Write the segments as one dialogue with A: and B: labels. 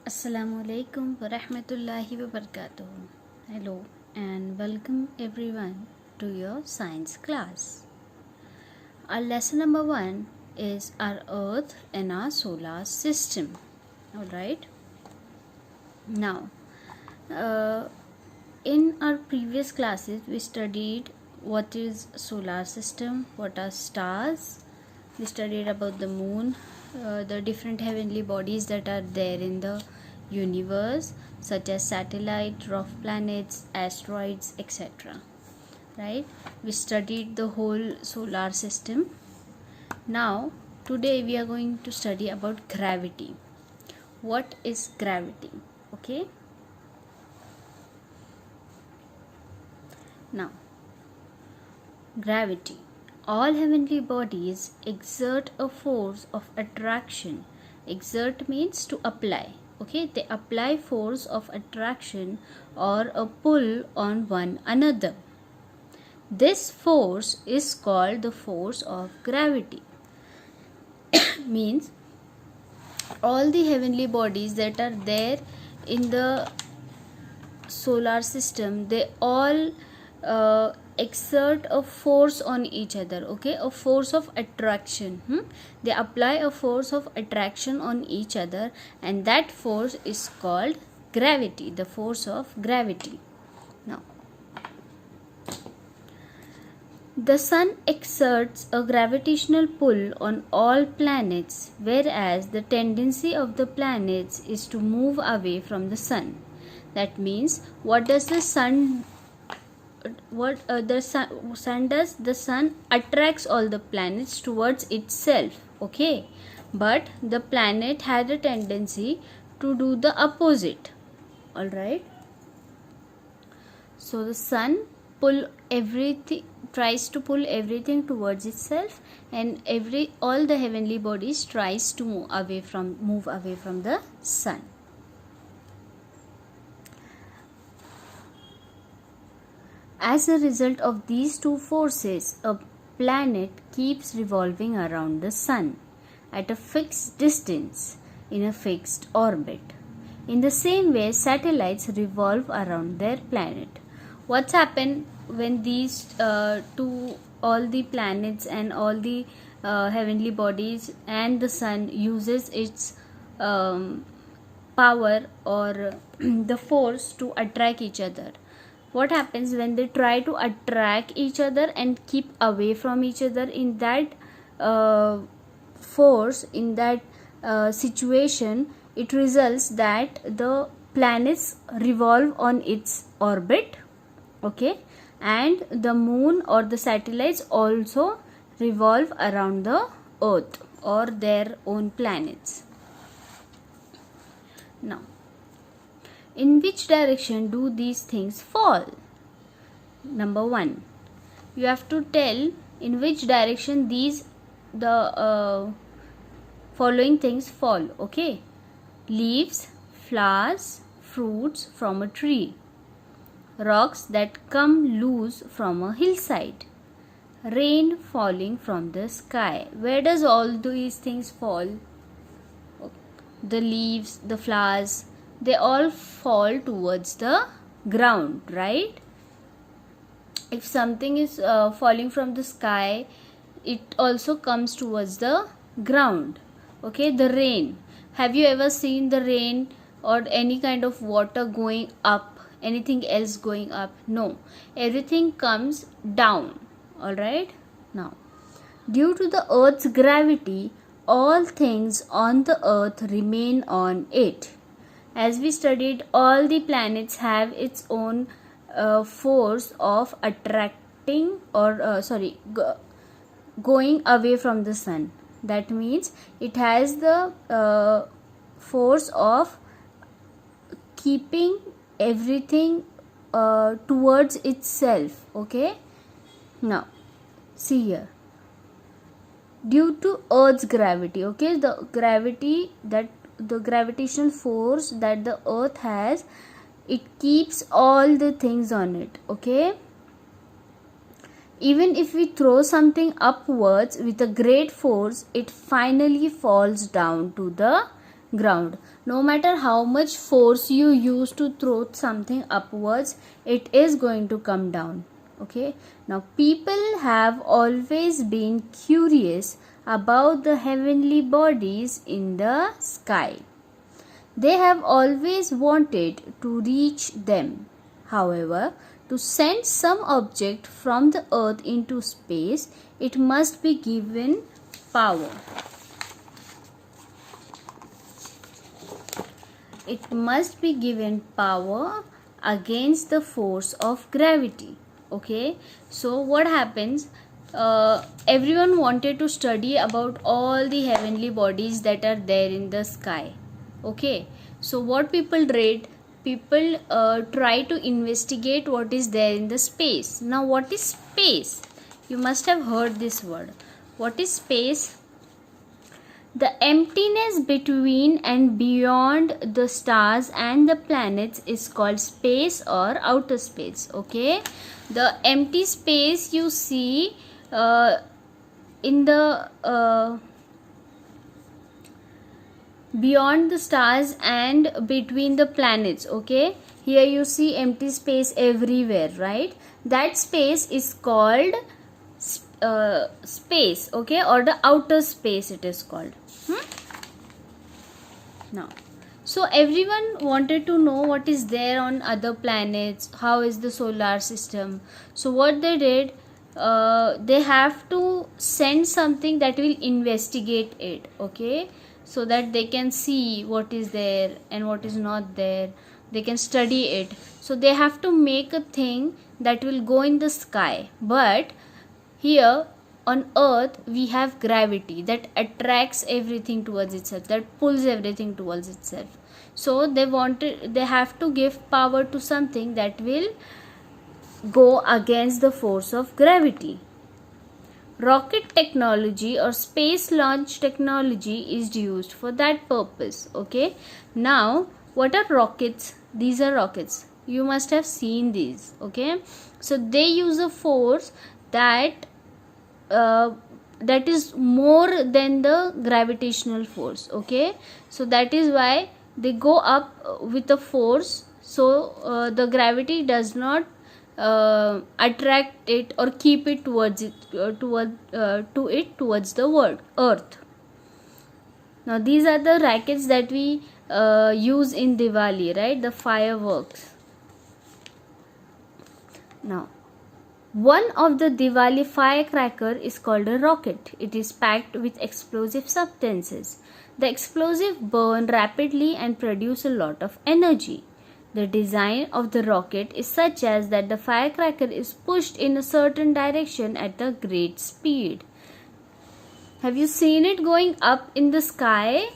A: Assalamualaikum warahmatullahi wabarakatuh. Hello and welcome everyone to your science class. Our lesson number 1 is our Earth and our solar system. Alright. Now, uh, in our previous classes we studied what is solar system, what are stars. We studied about the moon, the different heavenly bodies that are there in the universe, such as satellite, rough planets, asteroids, etc. Right? We studied the whole solar system. Now, today we are going to study about gravity. What is gravity? Okay. Now, gravity. All heavenly bodies exert a force of attraction. Exert means to apply. Okay, they apply force of attraction or a pull on one another. This force is called the force of gravity. Means all the heavenly bodies that are there in the solar system, they all exert a force on each other. Okay, a force of attraction. They apply a force of attraction on each other, and that force is called gravity, the force of gravity. Now, the sun exerts a gravitational pull on all planets, whereas the tendency of the planets is to move away from the sun. That means, what does the sun does? The sun attracts all the planets towards itself. Okay, but the planet had a tendency to do the opposite. All right. So the sun tries to pull everything towards itself, and all the heavenly bodies tries to move away from the sun. As a result of these two forces, a planet keeps revolving around the sun at a fixed distance in a fixed orbit. In the same way, satellites revolve around their planet. What's happened when these all the planets and all the heavenly bodies and the sun uses its power or the force to attract each other? What happens when they try to attract each other and keep away from each other? In that force, in that situation, it results that the planets revolve on its orbit. Okay, and the moon or the satellites also revolve around the earth or their own planets. Now, in which direction do these things fall? Number 1, you have to tell in which direction the following things fall. Okay, leaves, flowers, fruits from a tree, rocks that come loose from a hillside, rain falling from the sky. Where does all these things fall? The leaves, the flowers, they all fall towards the ground, right? If something is falling from the sky, it also comes towards the ground. Okay, the rain. Have you ever seen the rain or any kind of water going up? Anything else going up? No. Everything comes down. Alright? Now, due to the earth's gravity, all things on the earth remain on it. As we studied, all the planets have its own force of attracting or going away from the sun. That means it has the force of keeping everything towards itself. Okay, now see here, due to earth's gravity, okay, the gravitational force that the earth has, it keeps all the things on it. Okay, even if we throw something upwards with a great force, it finally falls down to the ground. no matter how much force you use to throw something upwards, it is going to come down. Okay, now people have always been curious about the heavenly bodies in the sky. They have always wanted to reach them. However, to send some object from the earth into space, it must be given power. It must be given power against the force of gravity. Okay, so what happens? Everyone wanted to study about all the heavenly bodies that are there in the sky. Okay, so what people did, people try to investigate what is there in the space. Now what is space? You must have heard this word. What is space? The emptiness between and beyond the stars and the planets is called space or outer space. Okay, the empty space you see in the beyond the stars and between the planets. Okay, here you see empty space everywhere, right? That space is called space. Okay, or the outer space it is called. Now, so everyone wanted to know what is there on other planets, how is the solar system. So what they did, they have to send something that will investigate it. Okay, so that they can see what is there and what is not there, they can study it. So they have to make a thing that will go in the sky. But here on earth we have gravity that attracts everything towards itself, that pulls everything towards itself. So they have to give power to something that will go against the force of gravity. Rocket technology or space launch technology is used for that purpose. Okay, now what are rockets? These are rockets, you must have seen these. Okay, so they use a force that is more than the gravitational force. Okay, so that is why they go up with a force, so the gravity does not attract it or keep it towards it towards the world earth. Now these are the rockets that we use in Diwali, right? The fireworks. Now one of the Diwali firecracker is called a rocket. It is packed with explosive substances. The explosive burn rapidly and produce a lot of energy. The design of the rocket is such as that the firecracker is pushed in a certain direction at a great speed. Have you seen it going up in the sky?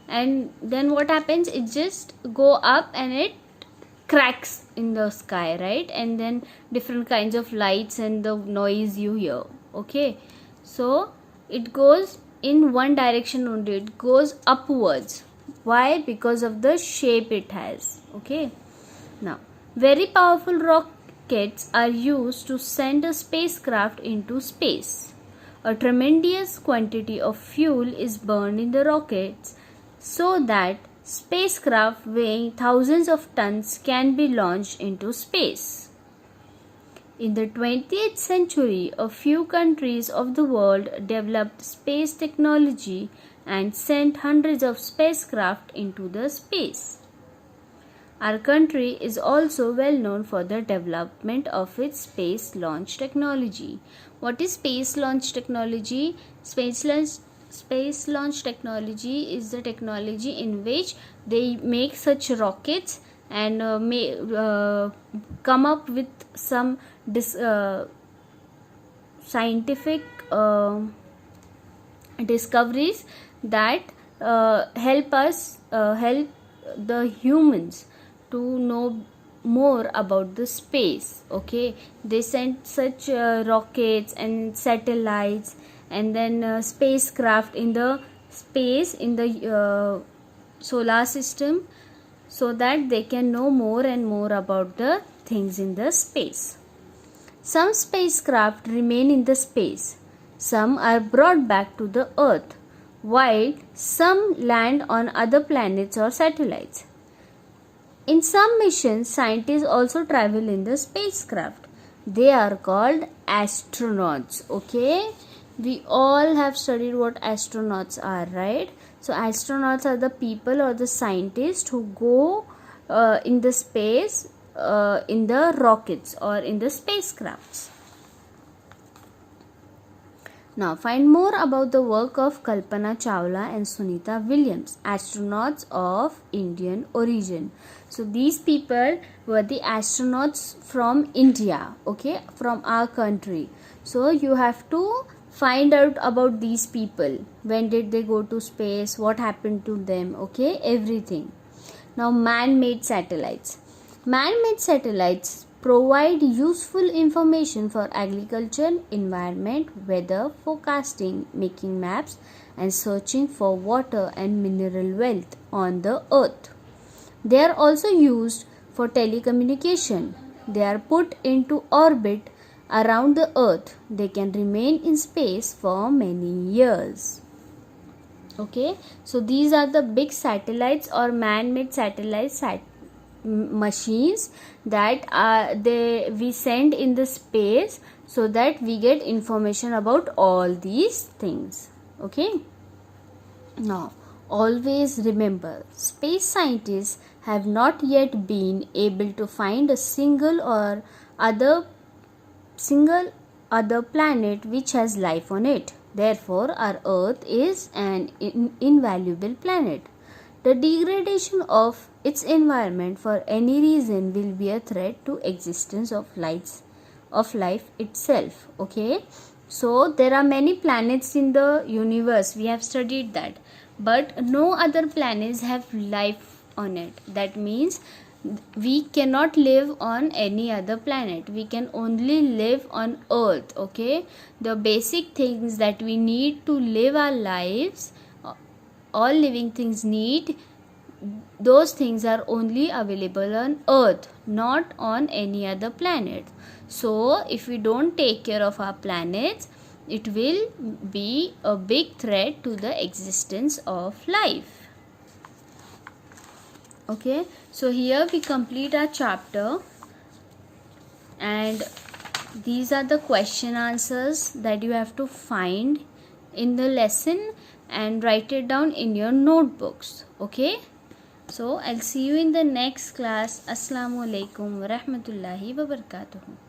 A: And then what happens? It just go up and it cracks in the sky, right? And then different kinds of lights and the noise you hear. Okay, so it goes in one direction only, it goes upwards. Why? Because of the shape it has. Okay, now very powerful rockets are used to send a spacecraft into space. A tremendous quantity of fuel is burned in the rockets so that spacecraft weighing thousands of tons can be launched into space. In the 20th century, a few countries of the world developed space technology and sent hundreds of spacecraft into the space. Our country is also well known for the development of its space launch technology. What is space launch technology? Space launch technology is the technology in which they make such rockets and come up with some scientific discoveries that help the humans to know more about the space. Okay, they sent such rockets and satellites and then spacecraft in the space in the solar system, so that they can know more and more about the things in the space. Some spacecraft remain in the space, some are brought back to the earth. while some land on other planets or satellites. In some missions, scientists also travel in the spacecraft. They are called astronauts. Okay, we all have studied what astronauts are, right? So astronauts are the people or the scientists who go in the space in the rockets or in the spacecrafts. Now find more about the work of Kalpana Chawla and Sunita Williams, astronauts of Indian origin. So these people were the astronauts from India, okay, from our country. So you have to find out about these people. When did they go to space? What happened to them? Okay, everything. Now man-made satellites. Man-made satellites provide useful information for agriculture, environment, weather forecasting, making maps, and searching for water and mineral wealth on the earth. They are also used for telecommunication. They are put into orbit around the earth. They can remain in space for many years. Okay, so these are the big satellites or man-made satellites machines that we send in the space so that we get information about all these things. Okay, now always remember, space scientists have not yet been able to find a single other planet which has life on it. Therefore, our Earth is an invaluable planet. The degradation of its environment for any reason will be a threat to existence of life itself. Okay, so there are many planets in the universe. We have studied that, but no other planets have life on it. That means we cannot live on any other planet. We can only live on Earth. Okay, the basic things that we need to live our lives, all living things need, those things are only available on Earth, not on any other planet. So if we don't take care of our planets, it will be a big threat to the existence of life. Okay, so here we complete our chapter, and these are the question answers that you have to find in the lesson and write it down in your notebooks. Okay, so I'll see you in the next class. Assalamu alaikum wa rahmatullahi wa barakatuh.